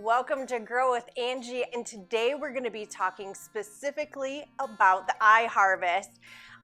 Welcome to Grow with Angie, and today we're going to be talking specifically about the iHARVEST.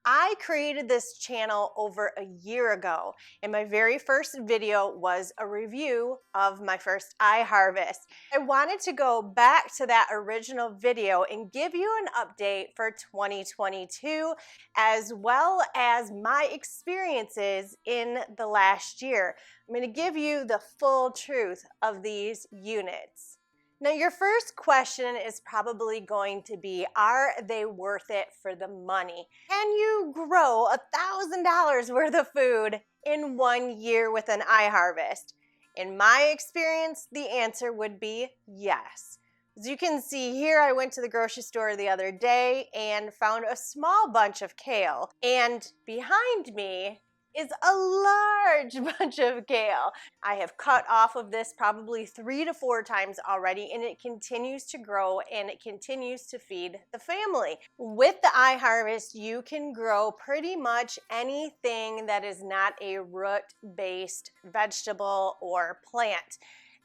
I created this channel over a year ago, and my very first video was a review of my first iHARVEST. I wanted to go back to that original video and give you an update for 2022, as well as my experiences in the last year. I'm going to give you the full truth of these units. Now, your first question is probably going to be, are they worth it for the money? Can you grow $1,000 worth of food in 1 year with an iHARVEST? In my experience, the answer would be yes. As you can see here, I went to the grocery store the other day and found a small bunch of kale. And behind me is a large bunch of kale. I have cut off of this probably 3 to 4 times already, and it continues to grow and it continues to feed the family. With the iHARVEST, you can grow pretty much anything that is not a root-based vegetable or plant,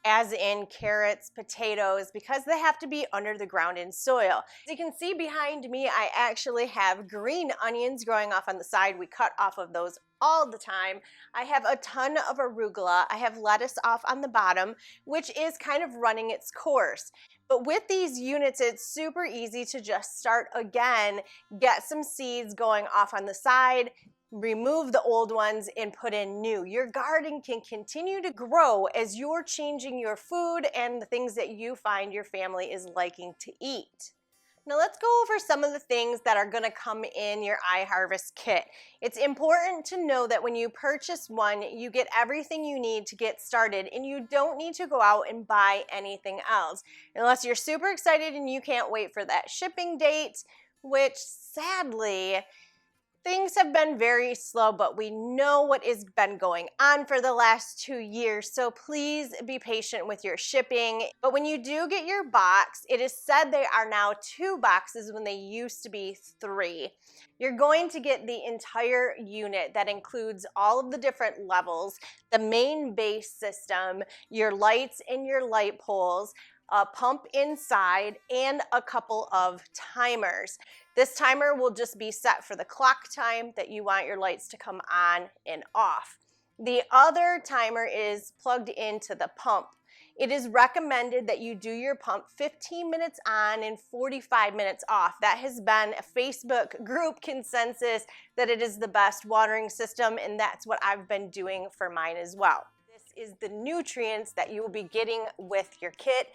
as in carrots, potatoes, because they have to be under the ground in soil. As you can see behind me, I actually have green onions growing off on the side. We cut off of those all the time. I have a ton of arugula. I have lettuce off on the bottom, which is kind of running its course. But with these units, it's super easy to just start again, get some seeds going off on the side, remove the old ones and put in new. Your garden can continue to grow as you're changing your food and the things that you find your family is liking to eat. Now let's go over some of the things that are going to come in your iHARVEST kit. It's important to know that when you purchase one, you get everything you need to get started, and you don't need to go out and buy anything else unless you're super excited and you can't wait for that shipping date, which sadly things have been very slow, but we know what has been going on for the last 2 years, so please be patient with your shipping. But when you do get your box, it is said they are now 2 boxes when they used to be 3. You're going to get the entire unit that includes all of the different levels, the main base system, your lights and your light poles, a pump inside, and a couple of timers. This timer will just be set for the clock time that you want your lights to come on and off. The other timer is plugged into the pump. It is recommended that you do your pump 15 minutes on and 45 minutes off. That has been a Facebook group consensus that it is the best watering system, and that's what I've been doing for mine as well. Is the nutrients that you will be getting with your kit,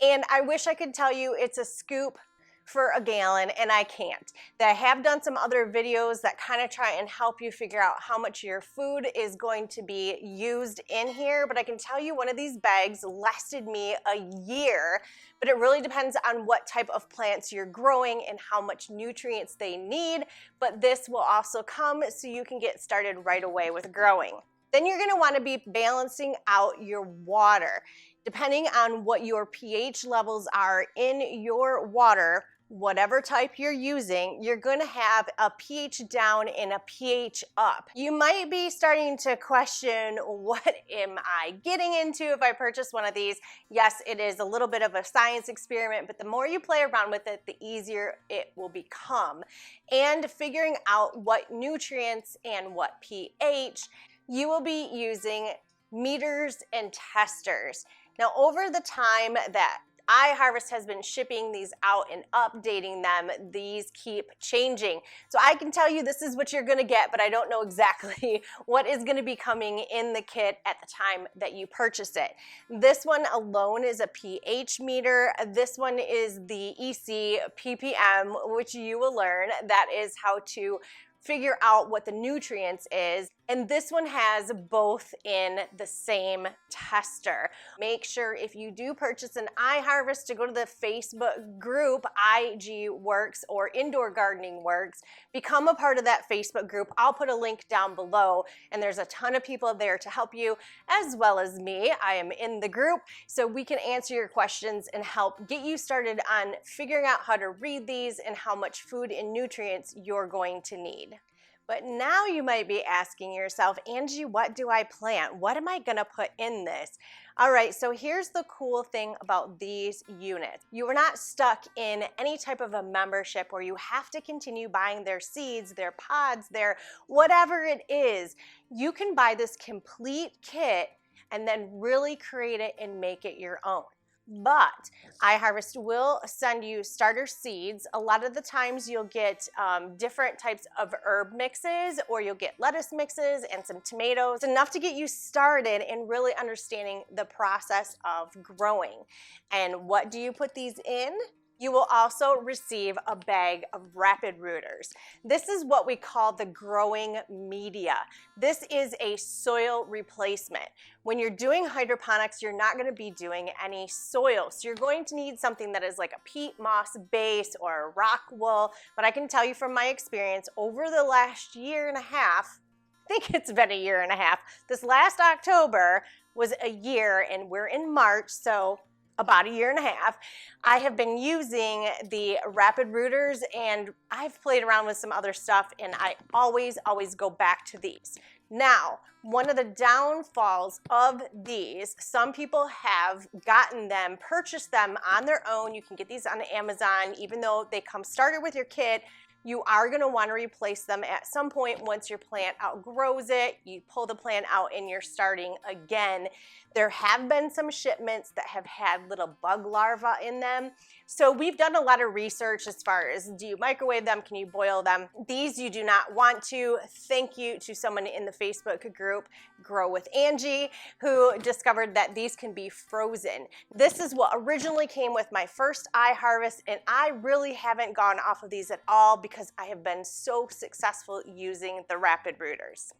and I wish I could tell you it's a scoop for a gallon, and I can't. I have done some other videos that kind of try and help you figure out how much your food is going to be used in here, but I can tell you one of these bags lasted me a year, but it really depends on what type of plants you're growing and how much nutrients they need, but this will also come so you can get started right away with growing. Then you're going to want to be balancing out your water. Depending on what your pH levels are in your water, whatever type you're using, you're going to have a pH down and a pH up. You might be starting to question, what am I getting into if I purchase one of these? Yes, it is a little bit of a science experiment, but the more you play around with it, the easier it will become. And figuring out what nutrients and what pH, you will be using meters and testers. Now, over the time that iHARVEST has been shipping these out and updating them, these keep changing. So I can tell you this is what you're going to get, but I don't know exactly what is going to be coming in the kit at the time that you purchase it. This one alone is a pH meter. This one is the EC ppm, which you will learn. That is how to figure out what the nutrients is, and this one has both in the same tester. Make sure if you do purchase an iHARVEST to go to the Facebook group IGWORKS or Indoor Gardening Works, become a part of that Facebook group. I'll put a link down below, and there's a ton of people there to help you, as well as me. I am in the group, so we can answer your questions and help get you started on figuring out how to read these and how much food and nutrients you're going to need. But now you might be asking yourself, Angie, what do I plant? What am I gonna put in this? All right, so here's the cool thing about these units. You are not stuck in any type of a membership where you have to continue buying their seeds, their pods, their whatever it is. You can buy this complete kit and then really create it and make it your own. But iHARVEST will send you starter seeds. A lot of the times you'll get different types of herb mixes, or you'll get lettuce mixes and some tomatoes, enough to get you started in really understanding the process of growing. And what do you put these in? You will also receive a bag of rapid rooters. This is what we call the growing media. This is a soil replacement. When you're doing hydroponics, you're not gonna be doing any soil. So you're going to need something that is like a peat moss base or a rock wool. But I can tell you from my experience, over the last year and a half, I think it's been a year and a half, this last October was a year and we're in March, so about a year and a half, I have been using the rapid rooters, and I've played around with some other stuff, and I always go back to these. Now, one of the downfalls of these, some people have gotten them, purchased them on their own. You can get these on Amazon, even though they come started with your kit. You are going to want to replace them at some point once your plant outgrows it. You pull the plant out and you're starting again. There have been some shipments that have had little bug larvae in them. So we've done a lot of research as far as, do you microwave them? Can you boil them? These you do not want to. Thank you to someone in the Facebook group, Grow with Angie, who discovered that these can be frozen. This is what originally came with my first iHARVEST, and I really haven't gone off of these at all because I have been so successful using the rapid rooters.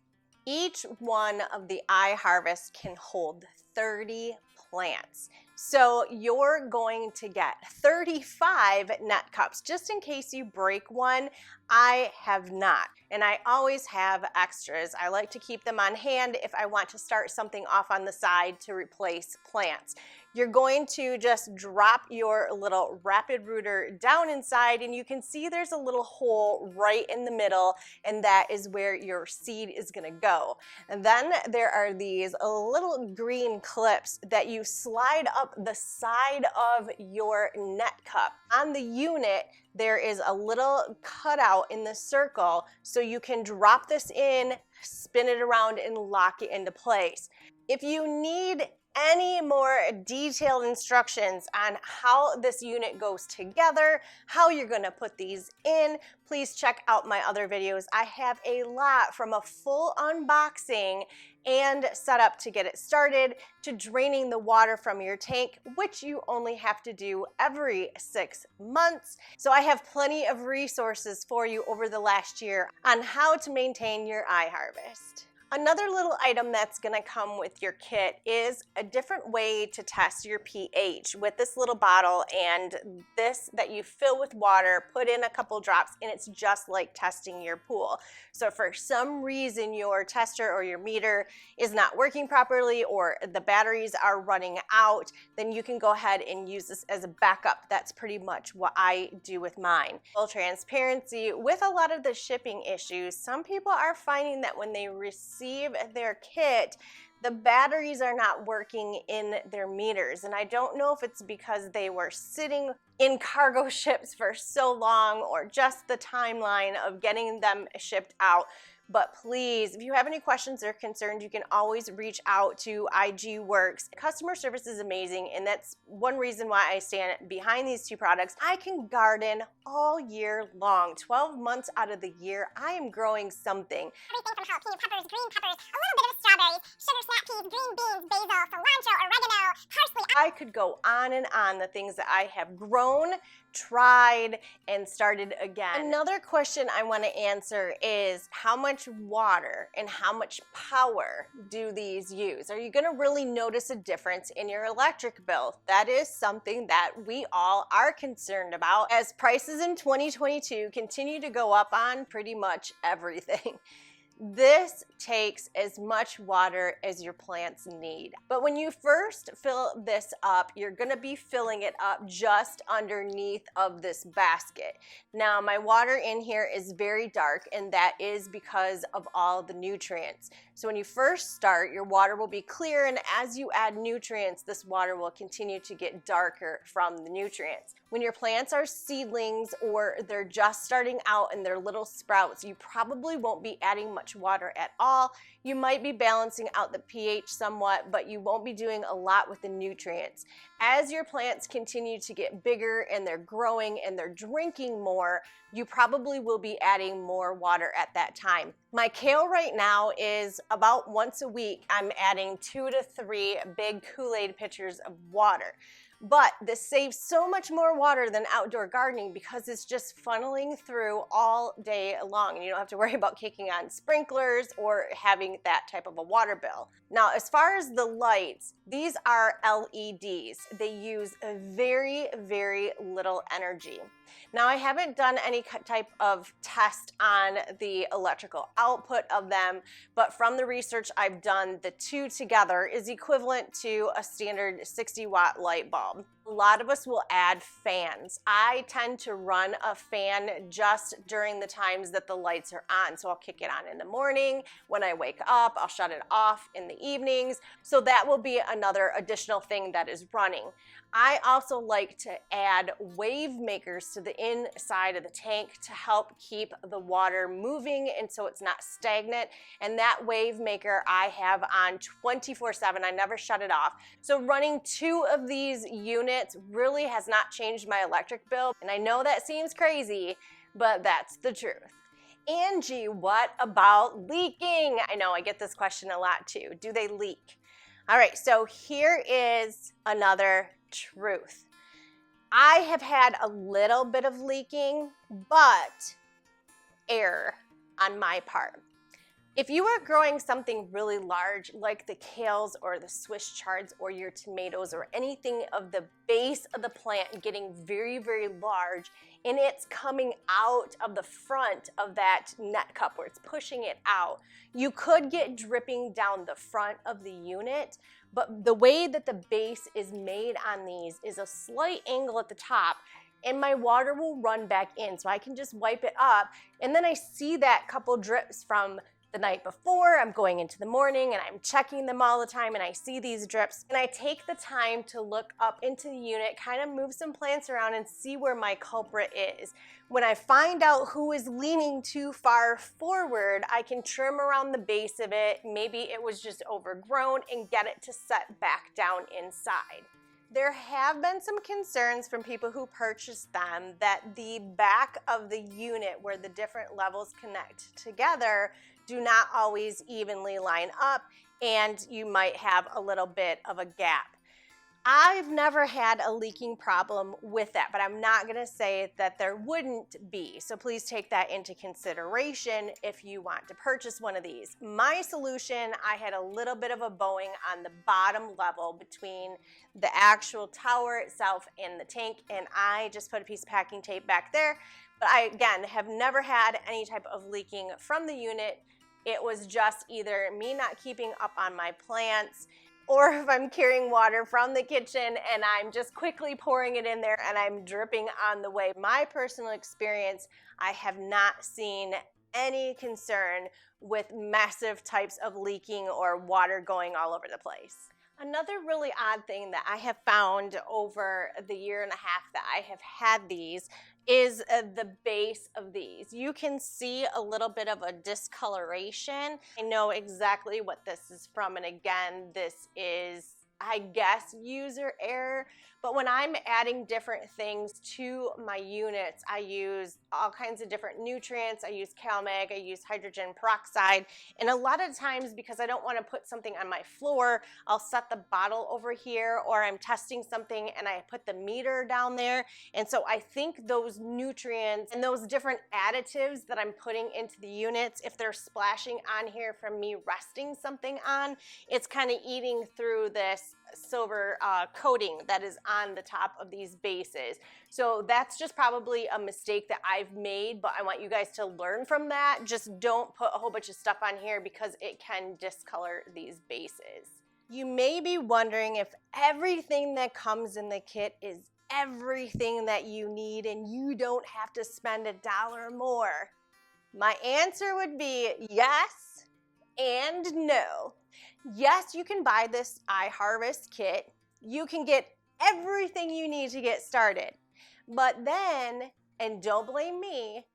Each one of the iHARVEST can hold 30 plants. So you're going to get 35 net cups. Just in case you break one, I have not. And I always have extras. I like to keep them on hand if I want to start something off on the side to replace plants. You're going to just drop your little rapid rooter down inside, and you can see there's a little hole right in the middle, and that is where your seed is gonna go. And then there are these little green clips that you slide up the side of your net cup. On the unit, there is a little cutout in the circle, so you can drop this in, spin it around, and lock it into place. If you need any more detailed instructions on how this unit goes together, how you're going to put these in, please check out my other videos. I have a lot, from a full unboxing and setup to get it started, to draining the water from your tank, which you only have to do every 6 months. So I have plenty of resources for you over the last year on how to maintain your iHARVEST. Another little item that's going to come with your kit is a different way to test your pH with this little bottle and this that you fill with water, put in a couple drops, and it's just like testing your pool. So if for some reason your tester or your meter is not working properly, or the batteries are running out, then you can go ahead and use this as a backup. That's pretty much what I do with mine. Full transparency, with a lot of the shipping issues, some people are finding that when they receive their kit, the batteries are not working in their meters. And I don't know if it's because they were sitting in cargo ships for so long, or just the timeline of getting them shipped out. But please, if you have any questions or concerns, you can always reach out to IGWORKS. Customer service is amazing, and that's one reason why I stand behind these two products. I can garden all year long. 12 months out of the year, I am growing something. Everything from jalapeno peppers, green peppers, a little bit of strawberries, sugar snap peas, green beans, basil, cilantro, oregano, parsley. I could go on and on, the things that I have grown, tried, and started again. Another question I want to answer is, how much water and how much power do these use? Are you going to really notice a difference in your electric bill? That is something that we all are concerned about, as prices in 2022 continue to go up on pretty much everything. This takes as much water as your plants need. But when you first fill this up, you're gonna be filling it up just underneath of this basket. Now, my water in here is very dark, and that is because of all the nutrients. So when you first start, your water will be clear, and as you add nutrients, this water will continue to get darker from the nutrients. When your plants are seedlings or they're just starting out and they're little sprouts, you probably won't be adding much water at all. You might be balancing out the pH somewhat, but you won't be doing a lot with the nutrients. As your plants continue to get bigger and they're growing and they're drinking more, you probably will be adding more water at that time. My kale right now is about once a week, I'm adding 2 to 3 big Kool-Aid pitchers of water. But this saves so much more water than outdoor gardening because it's just funneling through all day long, and you don't have to worry about kicking on sprinklers or having that type of a water bill. Now, as far as the lights, these are LEDs. They use a very, very little energy. Now, I haven't done any type of test on the electrical output of them, but from the research I've done, the two together is equivalent to a standard 60-watt light bulb. A lot of us will add fans. I tend to run a fan just during the times that the lights are on. So I'll kick it on in the morning. When I wake up, I'll shut it off in the evenings. So that will be another additional thing that is running. I also like to add wave makers to the inside of the tank to help keep the water moving and so it's not stagnant. And that wave maker I have on 24/7. I never shut it off. So running 2 of these units really has not changed my electric bill. And I know that seems crazy, but that's the truth. Angie, what about leaking? I know I get this question a lot too. Do they leak? All right, so here is another truth. I have had a little bit of leaking, but error on my part. If you are growing something really large like the kales or the Swiss chards or your tomatoes or anything of the base of the plant getting very, very large and it's coming out of the front of that net cup where it's pushing it out, you could get dripping down the front of the unit. But the way that the base is made on these is a slight angle at the top and my water will run back in. So I can just wipe it up and then I see that couple drips from the night before. I'm going into the morning and I'm checking them all the time and I see these drips and I take the time to look up into the unit, kind of move some plants around and see where my culprit is. When I find out who is leaning too far forward, I can trim around the base of it. Maybe it was just overgrown and get it to set back down inside. There have been some concerns from people who purchased them that the back of the unit where the different levels connect together do not always evenly line up and you might have a little bit of a gap. I've never had a leaking problem with that, but I'm not gonna say that there wouldn't be. So please take that into consideration if you want to purchase one of these. My solution, I had a little bit of a bowing on the bottom level between the actual tower itself and the tank, and I just put a piece of packing tape back there. But I, again, have never had any type of leaking from the unit. It was just either me not keeping up on my plants, or if I'm carrying water from the kitchen and I'm just quickly pouring it in there and I'm dripping on the way. My personal experience, I have not seen any concern with massive types of leaking or water going all over the place. Another really odd thing that I have found over the 1.5 years that I have had these is the base of these. You can see a little bit of a discoloration. I know exactly what this is from, and again, this is, I guess, user error. But when I'm adding different things to my units, I use all kinds of different nutrients. I use CalMag, I use hydrogen peroxide. And a lot of times, because I don't want to put something on my floor, I'll set the bottle over here, or I'm testing something and I put the meter down there. And so I think those nutrients and those different additives that I'm putting into the units, if they're splashing on here from me resting something on, it's kind of eating through this silver coating that is on the top of these bases. So that's just probably a mistake that I've made, but I want you guys to learn from that. Just don't put a whole bunch of stuff on here because it can discolor these bases. You may be wondering if everything that comes in the kit is everything that you need and you don't have to spend $1 more. My answer would be yes and no. Yes, you can buy this iHARVEST kit. You can get everything you need to get started. But then, and don't blame me,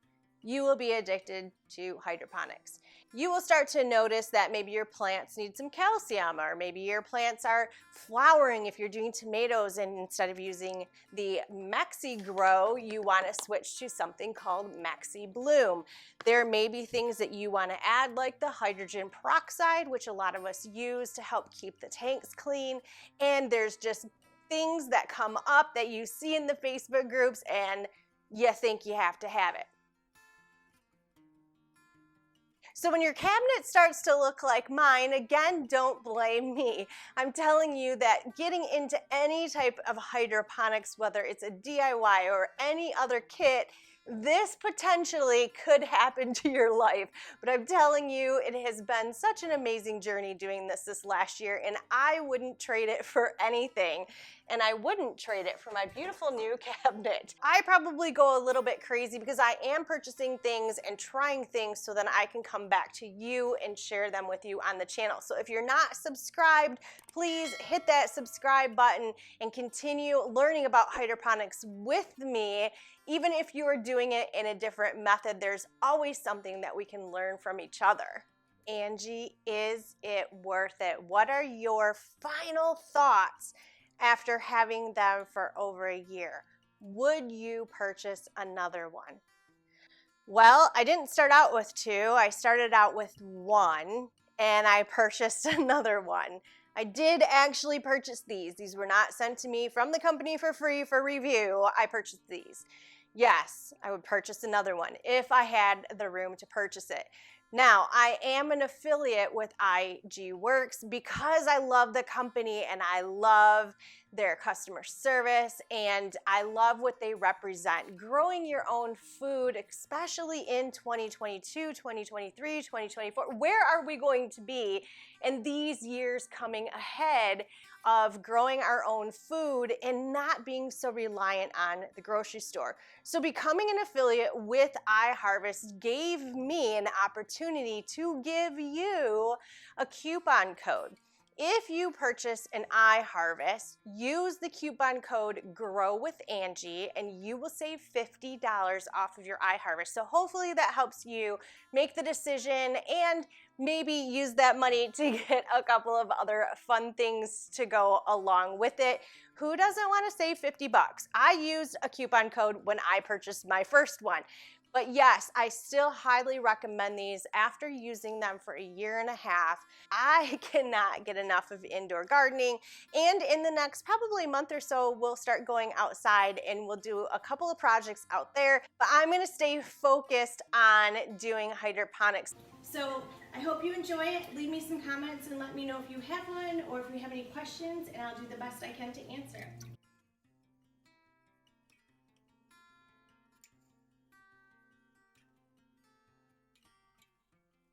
you will be addicted to hydroponics. You will start to notice that maybe your plants need some calcium, or maybe your plants are flowering if you're doing tomatoes, and instead of using the Maxi Grow, you want to switch to something called Maxi Bloom. There may be things that you want to add, like the hydrogen peroxide, which a lot of us use to help keep the tanks clean, and there's just things that come up that you see in the Facebook groups and you think you have to have it. So when your cabinet starts to look like mine, again, don't blame me. I'm telling you that getting into any type of hydroponics, whether it's a DIY or any other kit, this potentially could happen to your life. But I'm telling you, it has been such an amazing journey doing this last year, and I wouldn't trade it for anything. And I wouldn't trade it for my beautiful new cabinet. I probably go a little bit crazy because I am purchasing things and trying things so that I can come back to you and share them with you on the channel. So if you're not subscribed, please hit that subscribe button and continue learning about hydroponics with me. Even if you are doing it in a different method, there's always something that we can learn from each other. Angie, is it worth it? What are your final thoughts after having them for over a year? Would you purchase another one? Well, I didn't start out with 2. I started out with 1, and I purchased another one. I did actually purchase these. These were not sent to me from the company for free for review. I purchased these. Yes, I would purchase another one if I had the room to purchase it. Now, I am an affiliate with IGWorks because I love the company and I love their customer service and I love what they represent. Growing your own food, especially in 2022, 2023, 2024, where are we going to be in these years coming ahead of growing our own food and not being so reliant on the grocery store? So becoming an affiliate with iHARVEST gave me an opportunity to give you a coupon code. If you purchase an iHARVEST, use the coupon code GROWWITHANGIE and you will save $50 off of your iHARVEST. So hopefully that helps you make the decision and maybe use that money to get a couple of other fun things to go along with it. Who doesn't want to save 50 bucks? I used a coupon code when I purchased my first one. But yes, I still highly recommend these after using them for 1.5 years. I cannot get enough of indoor gardening, and in the next probably month or so, we'll start going outside and we'll do a couple of projects out there, but I'm gonna stay focused on doing hydroponics. So I hope you enjoy it. Leave me some comments and let me know if you have one or if you have any questions, and I'll do the best I can to answer.